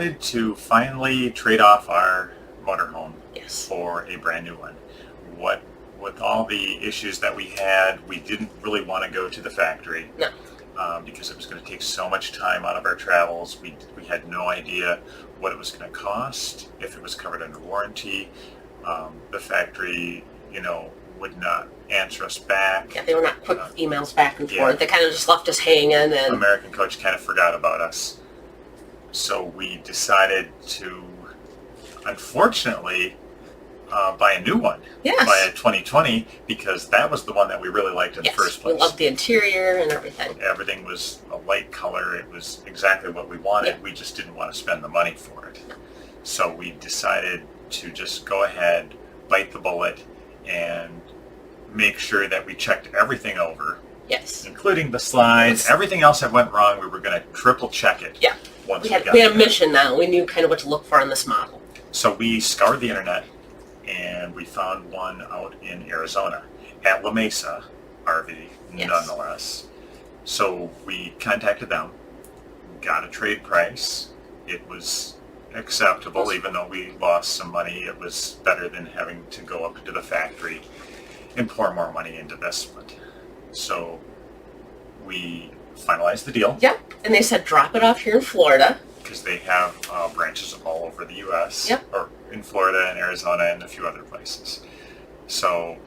decided to finally trade off our motorhome Yes. for a brand new one. With all the issues that we had, we didn't really want to go to the factory. No. Because it was going to take so much time out of our travels. We had no idea what it was going to cost, if it was covered under warranty. The factory, would not answer us back. Yeah, they were not quick with emails back and forth. Yeah. They kind of just left us hanging. And American Coach kind of forgot about us. So we decided to, unfortunately, buy a new one. Yes. Buy a 2020, because that was the one that we really liked in the first place. We loved the interior and everything. Everything was a light color. It was exactly what we wanted. Yeah. We just didn't want to spend the money for it. So we decided to just go ahead, bite the bullet, and make sure that we checked everything over. Yes. Including the slides. Everything else that went wrong, we were going to triple check it. Yeah. Once We had got a mission now. We knew kind of what to look for on this model. So we scoured the internet, and we found one out in Arizona at La Mesa RV, Yes. nonetheless. So we contacted them, got a trade price. It was acceptable, even though we lost some money. It was better than having to go up to the factory and pour more money into this one. So we finalized the deal. Yep. And they said drop it off here in Florida. Because they have branches all over the U.S. Yep. Or in Florida and Arizona and a few other places. So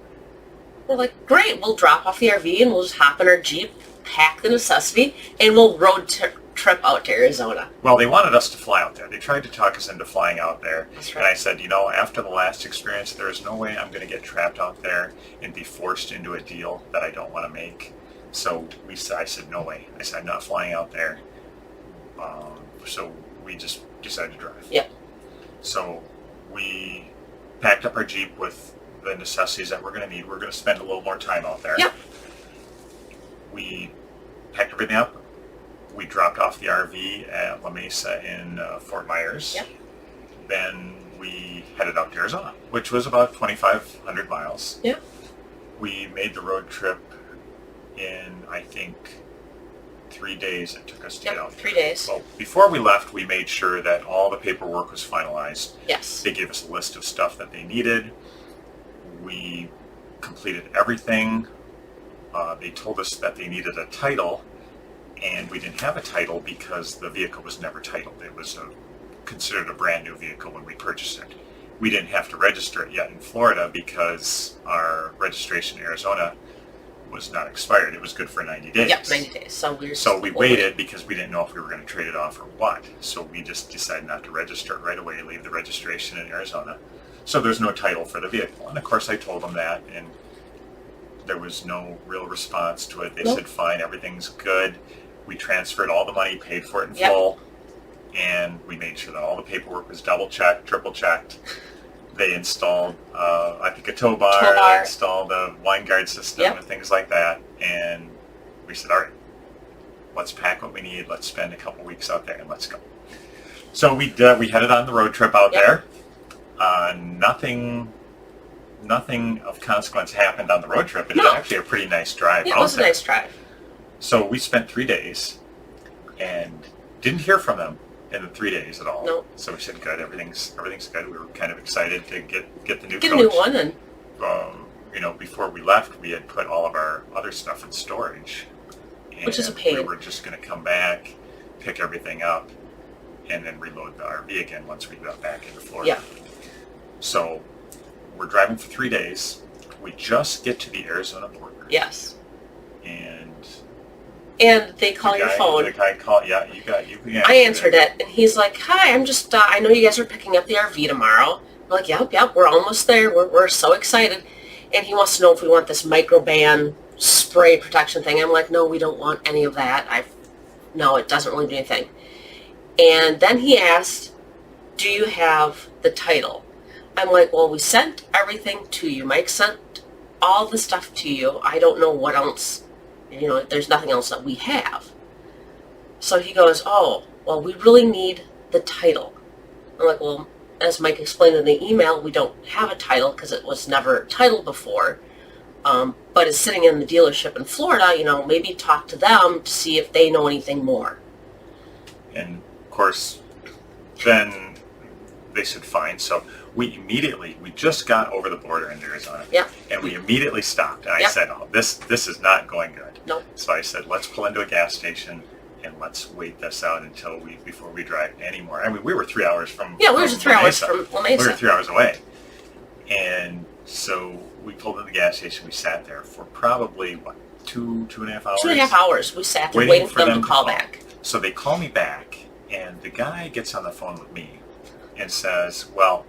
We're like, great, we'll drop off the RV and we'll just hop in our Jeep, pack the necessity, and we'll road trip out to Arizona. well, they wanted us to fly out there. They tried to talk us into flying out there. That's And I right. said, after the last experience, there is no way I'm going to get trapped out there and be forced into a deal that I don't want to make. So I said, no way. I said, I'm not flying out there. So we just decided to drive. Yep. So we packed up our Jeep with the necessities that we're going to need. We're going to spend a little more time out there. Yep. We packed everything up. We dropped off the RV at La Mesa in Fort Myers. Yep. Then we headed out to Arizona, which was about 2,500 miles. Yep. We made the road trip in, I think, 3 days it took us to get out there. 3 days. Well, before we left, we made sure that all the paperwork was finalized. Yes. They gave us a list of stuff that they needed. We completed everything. They told us that they needed a title, and we didn't have a title because the vehicle was never titled. It was considered a brand new vehicle when we purchased it. We didn't have to register it yet in Florida because our registration in Arizona was not expired. It was good for 90 days. Yep, 90 days. So we waited because we didn't know if we were going to trade it off or what. So we just decided not to register it right away, leave the registration in Arizona. So there's no title for the vehicle. And of course I told them that, and there was no real response to it. They said, fine, everything's good. We transferred all the money, paid for it in full, and we made sure that all the paperwork was double-checked, triple-checked. They installed, I think, a tow bar. They installed a wine guard system and things like that. And we said, all right, let's pack what we need. Let's spend a couple weeks out there and let's go. So we headed on the road trip out there. Nothing of consequence happened on the road trip. It was actually a pretty nice drive. It was a nice drive. So we spent 3 days and didn't hear from them in the 3 days at all. No. So we said, good, everything's good. We were kind of excited to get the new Get coach. a new one. And before we left, we had put all of our other stuff in storage. Which is a pain. We were just going to come back, pick everything up, and then reload the RV again once we got back into Florida. Yeah. So we're driving for 3 days. We just get to the Arizona border. Yes. And they call your phone. The guy called. Yeah, you I answered it, and he's like, "Hi, I'm just. I know you guys are picking up the RV tomorrow." I'm like, "Yep, we're almost there. We're so excited." And he wants to know if we want this microban spray protection thing. I'm like, "No, we don't want any of that. No, it doesn't really do anything." And then he asked, "Do you have the title?" I'm like, "Well, we sent everything to you. Mike sent all the stuff to you. I don't know what else. There's nothing else that we have." So he goes, "Oh, well, we really need the title." I'm like, "Well, as Mike explained in the email, we don't have a title because it was never titled before. But it's sitting in the dealership in Florida. Maybe talk to them to see if they know anything more." And of course, then they said fine. So we just got over the border into Arizona. Yep. And we immediately stopped. And I Yep. said, oh, this is not going good. Nope. So I said, let's pull into a gas station and let's wait this out before we drive anymore. I mean, we were 3 hours from Yeah, we were 3 hours La Mesa. from La Mesa. We were 3 hours away. And so we pulled into the gas station. We sat there for probably, what, 2.5 hours? 2.5 hours. We sat there waiting for them to call back. So they call me back, and the guy gets on the phone with me and says, well,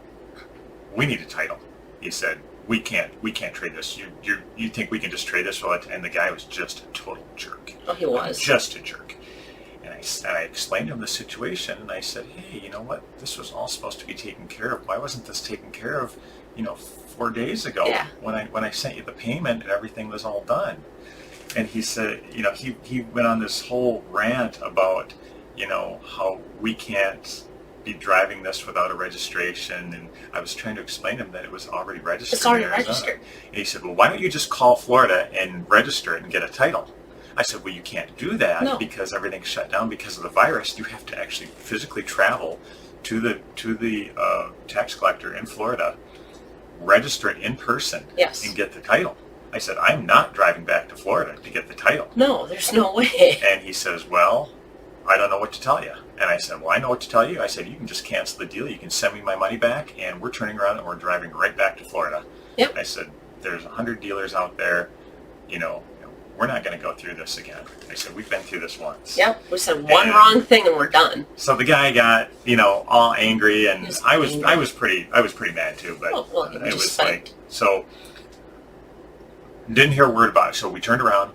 we need a title. He said, we can't trade this. You think we can just trade this? And the guy was just a total jerk. Oh, he was. Just a jerk. And I explained to him the situation, and I said, hey, you know what? This was all supposed to be taken care of. Why wasn't this taken care of, 4 days ago when I sent you the payment and everything was all done? And he said, he went on this whole rant about, how we can't be driving this without a registration. And I was trying to explain to him that it was already registered. It's already in Arizona. registered. And he said, well, why don't you just call Florida and register it and get a title? I said, well, you can't do that because everything's shut down because of the virus. You have to actually physically travel to the tax collector in Florida, register it in person, and get the title. I said, I'm not driving back to Florida to get the title. No, there's no way. And he says, well, I don't know what to tell you. And I said, well, I know what to tell you. I said, you can just cancel the deal. You can send me my money back, and we're turning around and we're driving right back to Florida. Yep. And I said, there's 100 dealers out there. We're not going to go through this again. I said, we've been through this once. Yep. We said one wrong thing and we're done. So the guy got, all angry, and I was pretty mad too. But it was like, so didn't hear a word about it. So we turned around,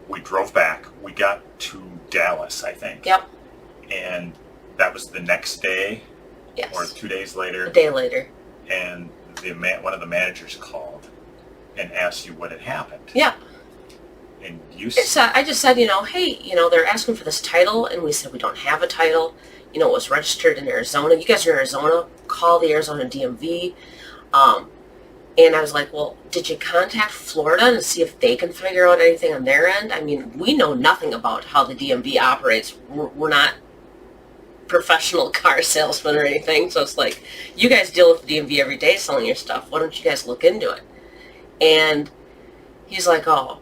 we drove back. We got to Dallas, I think. Yep. And that was the next day, yes, or 2 days later. A day later. And one of the managers called and asked you what had happened. Yeah. And you I just said, hey, they're asking for this title, and we said we don't have a title. It was registered in Arizona. You guys are in Arizona. Call the Arizona DMV. And I was like, well, did you contact Florida and see if they can figure out anything on their end? I mean, we know nothing about how the DMV operates. We're not professional car salesmen or anything. So it's like, you guys deal with the DMV every day selling your stuff. Why don't you guys look into it? And he's like, oh.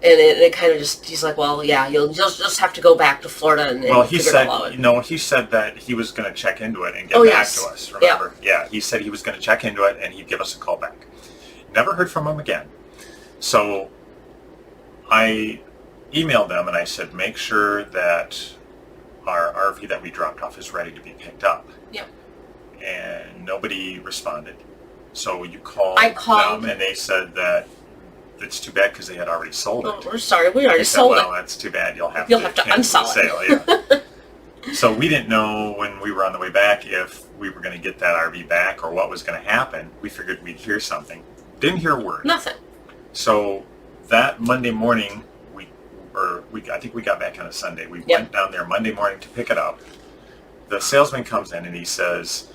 And it kind of just, he's like, well, yeah, you'll just have to go back to Florida and he figure it all out. He said that he was going to check into it and get back to us, remember? Yeah, he said he was going to check into it and he'd give us a call back. Never heard from him again. So I emailed them and I said, make sure that our RV that we dropped off is ready to be picked up. Yep. And nobody responded. So you called them and they said that it's too bad because they had already sold it. Oh, we're sorry, we already sold it. Well, that's too bad. You'll have to unsell the sale. Yeah. So we didn't know when we were on the way back if we were going to get that RV back or what was going to happen. We figured we'd hear something. Didn't hear a word. Nothing. So that Monday morning, I think we got back on a Sunday. We went down there Monday morning to pick it up. The salesman comes in and he says,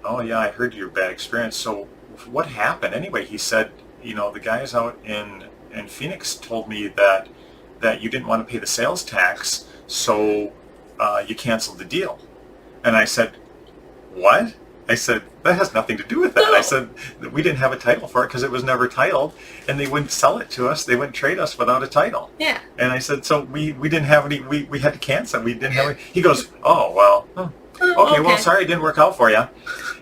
oh yeah, I heard your bad experience. So what happened anyway? He said, the guys out in Phoenix told me that you didn't want to pay the sales tax, so you canceled the deal. And I said, what? I said, that has nothing to do with that. No. I said, that we didn't have a title for it because it was never titled, and they wouldn't sell it to us. They wouldn't trade us without a title. Yeah. And I said, so we didn't have any, we had to cancel. We didn't have any. He goes, oh, well, okay, well, sorry it didn't work out for you.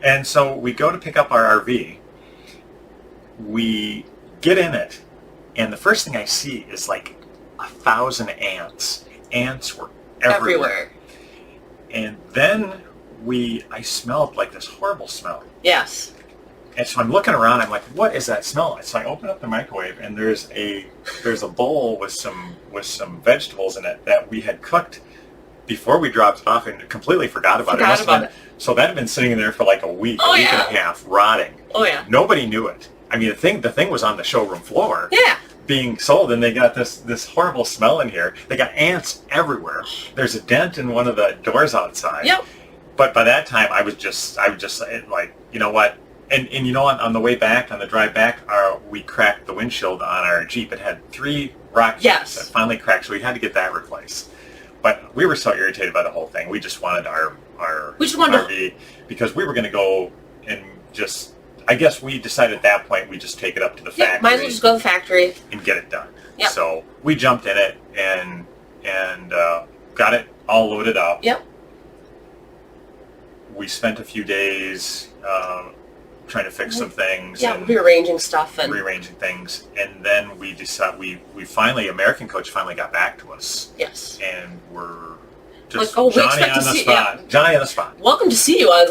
And so we go to pick up our RV. We get in it, and the first thing I see is like 1,000 ants. Ants were everywhere. And then I smelled like this horrible smell. Yes. And so I'm looking around, I'm like, what is that smell? So I open up the microwave, and there's a bowl with some vegetables in it that we had cooked before we dropped it off and completely forgot about it. So that had been sitting there for like a week and a half, rotting. Oh yeah. Nobody knew it. I mean, the thing was on the showroom floor. Yeah. Being sold, and they got this horrible smell in here. They got ants everywhere. There's a dent in one of the doors outside. Yep. But by that time, I was just like, you know what? And on the way back, on the drive back, we cracked the windshield on our Jeep. It had 3 rock chips that finally cracked, so we had to get that replaced. But we were so irritated by the whole thing. We just wanted our our RV because we were going to go and just, I guess we decided at that point we just take it up to the factory. Might as well just go to the factory and get it done. Yep. So we jumped in it and got it all loaded up. Yep. We spent a few days trying to fix some things. Yeah, and rearranging stuff and rearranging things, and then we decided we finally, American Coach finally got back to us. Yes. And we're just like, Johnny on the spot. Yeah. Johnny on the spot. Welcome to see you in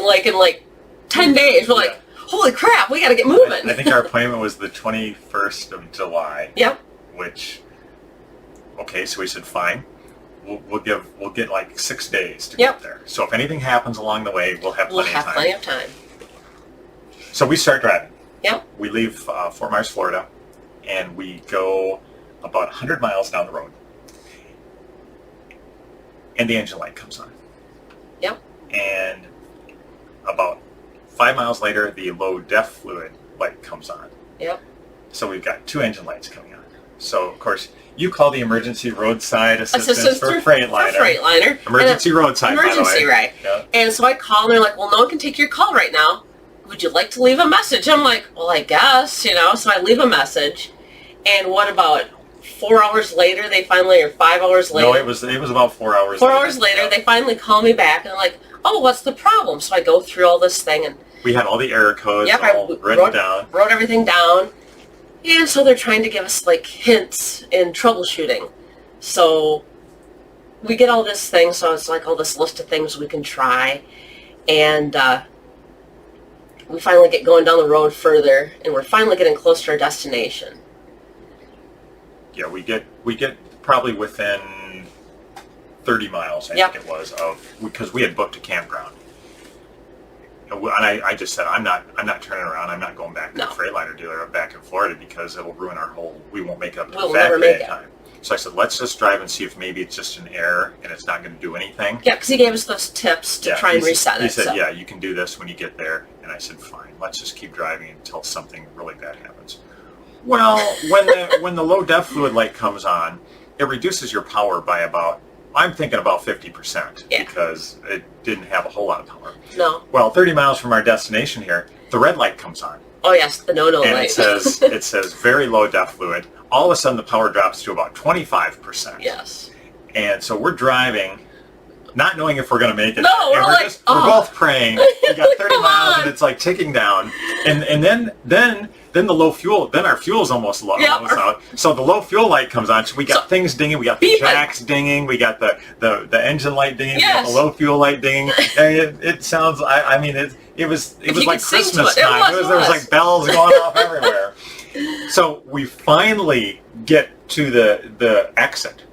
10 days. We're like, holy crap, we got to get moving. I think our appointment was the 21st of July. Yep. Which, okay, so we said fine. We'll get like 6 days to get there. So if anything happens along the way, we'll have plenty of time. So we start driving. Yep. We leave Fort Myers, Florida, and we go about 100 miles down the road. And the engine light comes on. Yep. And about 5 miles later, the low depth fluid light comes on. Yep. So we've got 2 engine lights coming on. So, of course, you call the emergency roadside assistance for Freightliner. For Freightliner. Emergency roadside, emergency, by the way. Right. Yeah. And so I call, and they're like, well, no one can take your call right now. Would you like to leave a message? I'm like, well, I guess, So I leave a message. And what about 4 hours later, they finally, or 5 hours later? No, it was about 4 hours 4 hours later, they finally call me back, and they're like, oh, what's the problem? So I go through all this thing, and we had all the error codes all written down. Wrote everything down. And so they're trying to give us hints in troubleshooting. So we get all this thing, so it's all this list of things we can try. And we finally get going down the road further, and we're finally getting close to our destination. Yeah, we get probably within 30 miles, I think it was, because we had booked a campground. And I just said, I'm not turning around. I'm not going back to the Freightliner dealer back in Florida because it'll ruin our whole. We won't make it up to the factory in time. So I said, let's just drive and see if maybe it's just an error and it's not going to do anything. Yeah, because he gave us those tips to try and reset it. He said, yeah, you can do this when you get there. And I said, fine, let's just keep driving until something really bad happens. Well, when the low depth fluid light comes on, it reduces your power by about, I'm thinking about 50% because it didn't have a whole lot of power. No. Well, 30 miles from our destination here, the red light comes on. Oh yes, the no-no and light. it says very low depth fluid. All of a sudden, the power drops to about 25%. Yes. And so we're driving, not knowing if we're going to make it. No, we're both praying. We got 30 miles, and it's ticking down. And then the low fuel, then our fuel's almost out. So the low fuel light comes on. So we got things dinging. We got the jacks dinging. We got the engine light dinging. We got the low fuel light dinging. And it sounds. It was like Christmas time. There was bells going off everywhere. So we finally get to the exit.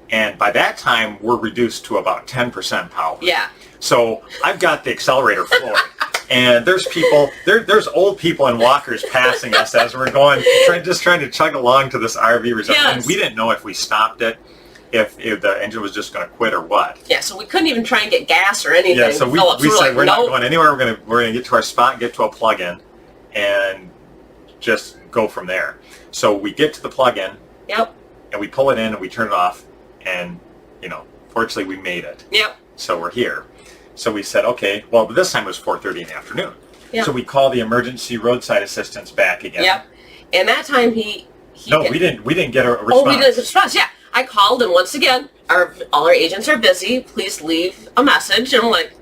And by that time, we're reduced to about 10% power. Yeah. So I've got the accelerator floored. And there's people, there's old people in walkers passing us as we're going, just trying to chug along to this RV resort. Yes. And we didn't know if we stopped it, if the engine was just going to quit or what. Yeah, so we couldn't even try and get gas or anything. Yeah, so we said we're not going anywhere. We're going to get to our spot, get to a plug-in, and just go from there. So we get to the plug-in. Yep. And we pull it in and we turn it off, and fortunately we made it. Yep. So we're here. So we said, okay, well, this time it was 4:30 in the afternoon. Yep. So we call the emergency roadside assistance back again. Yep. And that time we didn't get a response. Oh, we didn't get a response. Yeah, I called, and once again, all our agents are busy. Please leave a message. And I'm like,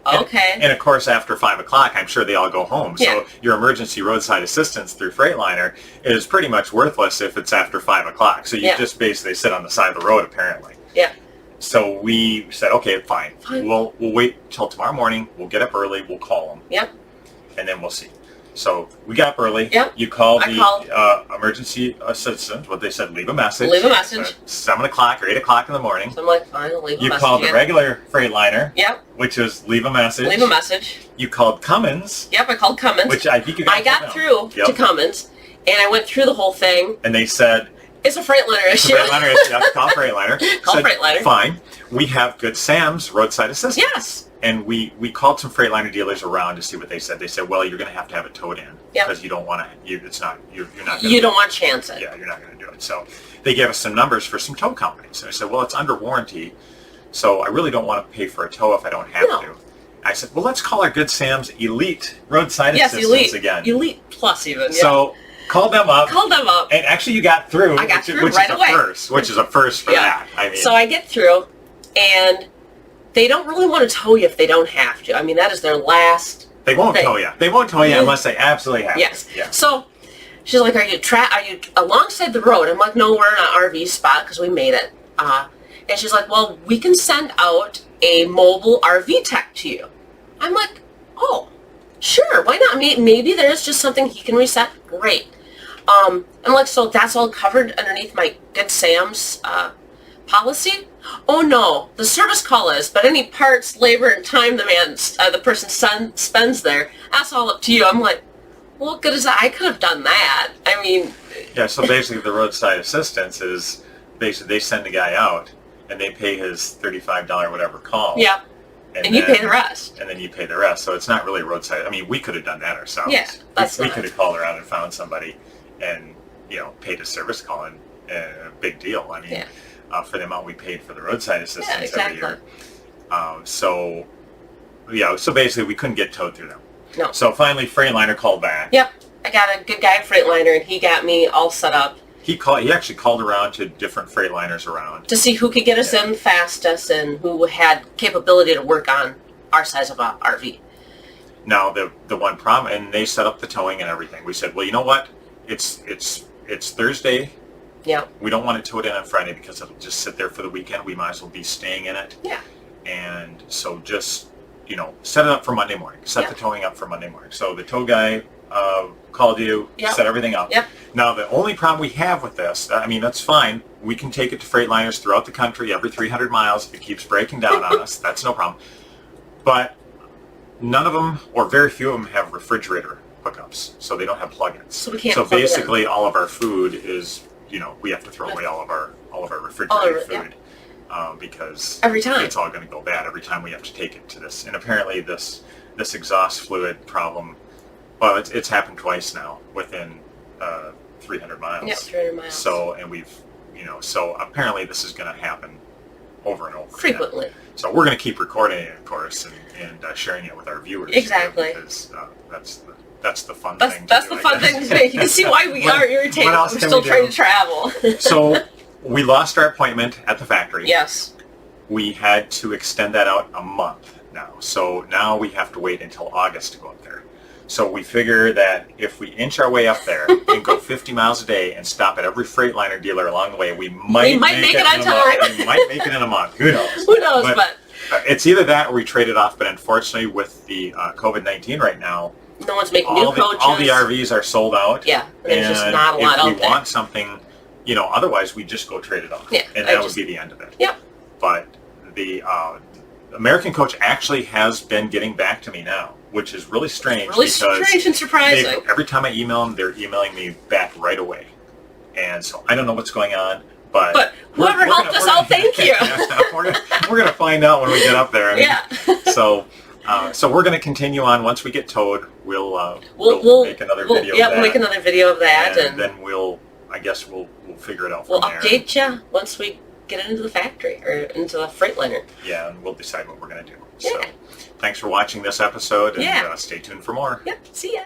okay. And of course, after 5 o'clock, I'm sure they all go home. So your emergency roadside assistance through Freightliner is pretty much worthless if it's after 5 o'clock. So you just basically sit on the side of the road, apparently. Yeah. So we said, okay, fine. We'll wait till tomorrow morning. We'll get up early. We'll call them. Yep. And then we'll see. So we got up early. Yep. You called the emergency assistant. What they said, leave a message. Leave a message. 7 o'clock or 8 o'clock in the morning. So I'm like, fine, I'll leave a message. You called the regular Freightliner. Yep. Which was leave a message. Leave a message. You called Cummins. Yep, I called Cummins. Which I think you guys got through to Cummins, and I went through the whole thing. And they said, it's a Freightliner issue. Freightliner issue. Call Freightliner. Call Freightliner. Fine. We have Good Sam's roadside assistance. Yes. And we called some Freightliner dealers around to see what they said. They said, well, you're going to have it towed in because you don't want to. You're not. You don't want to chance it. Yeah, you're not going to do it. So they gave us some numbers for some tow companies. And I said, well, it's under warranty So I really don't want to pay for a tow if I don't have No. to. I said, well, let's call our Good Sam's Elite Roadside Yes, Assistance again. Elite Plus even. Yeah. So called them up. And actually you got through. I got through which right is away. Which is a first for that. I mean, so I get through, and they don't really want to tow you if they don't have to. I mean, that is their last. They won't thing. tow you. They won't tow you unless they absolutely have Yes. to. Yeah. So she's like, "Are you alongside the road?" I'm like, "No, we're in an RV spot because we made it." And she's like, "Well, we can send out a mobile RV tech to you." I'm like, "Oh, sure, why not? Maybe there's just something he can reset. Great." I'm like, "So that's all covered underneath my Good Sam's policy?" "Oh no, the service call is, but any parts, labor, and time the person spends there, that's all up to you." I'm like, "Well, good as I could have done that." I mean, yeah. So basically, the roadside assistance is they send a guy out and they pay his $35 whatever call. yeah, and you pay the rest. And then you pay the rest. So it's not really roadside. I mean, we could have done that ourselves. Yeah, that's we not. could have called around and found somebody, and paid a service call, and a big deal. I mean. Yeah. For the amount we paid for the roadside assistance exactly. every year. So basically we couldn't get towed through them. No. So finally Freightliner called back. Yep, I got a good guy at Freightliner, and he got me all set up He actually called around to different Freightliners around. to see who could get us in fastest and who had capability to work on our size of a RV. Now the one problem, and they set up the towing and everything. We said, well, you know what? It's Thursday. Yeah. We don't want it towed in on Friday because it'll just sit there for the weekend. We might as well be staying in it. Yeah. And so just, set it up for Monday morning. Set the towing up for Monday morning. So the tow guy called you, set everything up. Yep. Now, the only problem we have with this, I mean, that's fine. We can take it to Freightliners throughout the country every 300 miles. If it keeps breaking down on us, that's no problem. But none of them, or very few of them, have refrigerator hookups. So they don't have plug-ins. So we can't So plug it in. basically, all of our food is, we have to throw away all of our refrigerated food because every time it's all going to go bad every time we have to take it to this. And apparently, this exhaust fluid problem, well, it's happened twice now within 300 miles. Yeah, 300 miles. So, and we've, so apparently this is going to happen over and over frequently. again. So we're going to keep recording it, of course, and sharing it with our viewers. Exactly. Because that's the fun thing. That's the fun thing to make. You can see why we are irritated. What else We're can still we trying do? to travel. So we lost our appointment at the factory. Yes. We had to extend that out a month now. So now we have to wait until August to go up there. So we figure that if we inch our way up there and go 50 miles a day and stop at every Freightliner dealer along the way, we might make it on in time. a month. We might make it in a month. Who knows? Who knows? But it's either that or we trade it off. But unfortunately, with the COVID-19 right now, no one's making new coaches. All the RVs are sold out. Yeah, there's just not a lot out there. If we want something, otherwise we just go trade it off. Yeah, and that would be the end of it. Yep. But the American Coach actually has been getting back to me now, which is really strange. Really strange and surprising. Every time I email them, they're emailing me back right away. And so I don't know what's going on, but whoever helped us out, thank you. we're gonna find out when we get up there. I mean, yeah. So we're going to continue on. Once we get towed, we'll make another video of that. Yeah, we'll make another video of that. And then we'll figure it out from we'll there. We'll update you once we get it into the factory or into the Freightliner. Yeah, and we'll decide what we're going to do. Yeah. So thanks for watching this episode, and Yeah. Stay tuned for more. Yep, see ya.